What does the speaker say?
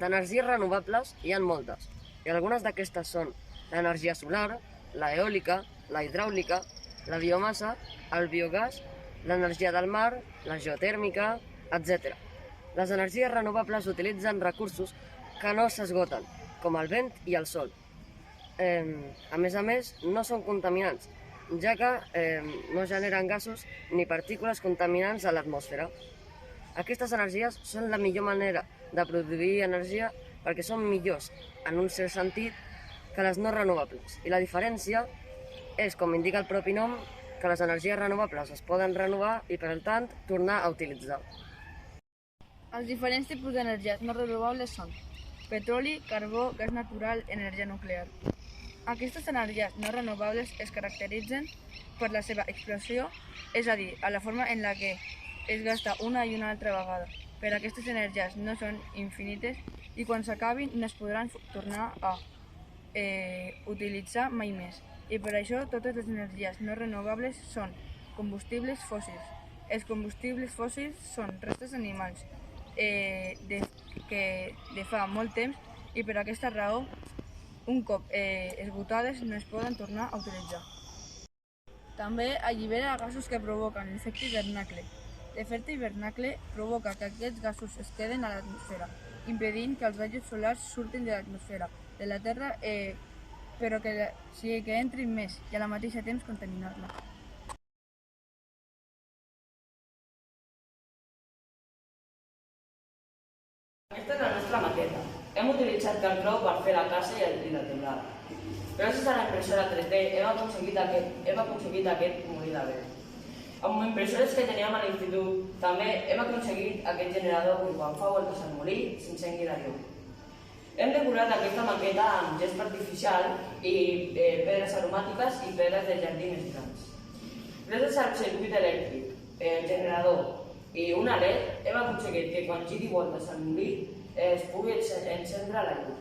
D'energies renovables hi ha moltes, i algunes d'aquestes són l'energia solar, l'eòlica, la hidràulica, la biomassa, el biogàs, l'energia del mar, la geotèrmica, etc. Les energies renovables utilitzen recursos que no s'esgoten, com el vent i el sol. A més, no són contaminants, ja que no generen gasos ni partícules contaminants a l'atmosfera. Aquestes energies són la millor manera de produir energia perquè són millors, en un cert sentit, que les no renovables. I la diferència és, com indica el propi nom, que les energies renovables es poden renovar i, per tant, tornar a utilitzar. Els diferents tipus d'energies no renovables són petroli, carbó, gas natural, energia nuclear. Aquestes energies no renovables es caracteritzen per la seva explosió, és a dir, a la forma en la que es gasta una i una altra vegada. Però aquestes energies no són infinites i quan s'acabin no es podran tornar a utilitzar mai més. I per això totes les energies no renovables són combustibles fòssils. Els combustibles fòssils són restes animals de fa molt temps i per aquesta raó, un cop esgotades, no es poden tornar a utilitzar. També allibera gasos que provoquen l'efecte hivernacle. L'efecte hivernacle provoca que aquests gasos es queden a l'atmosfera, impedint que els rajos solars surtin de l'atmosfera de la Terra, però que entrin més i al mateix temps contaminar-la. Aquesta és la nostra maqueta. Hem utilitzat cartró per fer la casa i la teulada. Gràcies a la impressora 3D hem aconseguit aquest molí de vent. Amb impressores que teníem a l'institut també hem aconseguit aquest generador que quan fa voltes al molí s'encengui la llum. Hem decorat aquesta maqueta amb gespa artificial i pedres aromàtiques i pedres de jardí més grans. Gràcies al circuit elèctric, el generador i una LED hem aconseguit que quan giri voltes al molí es pugui encendre la llum.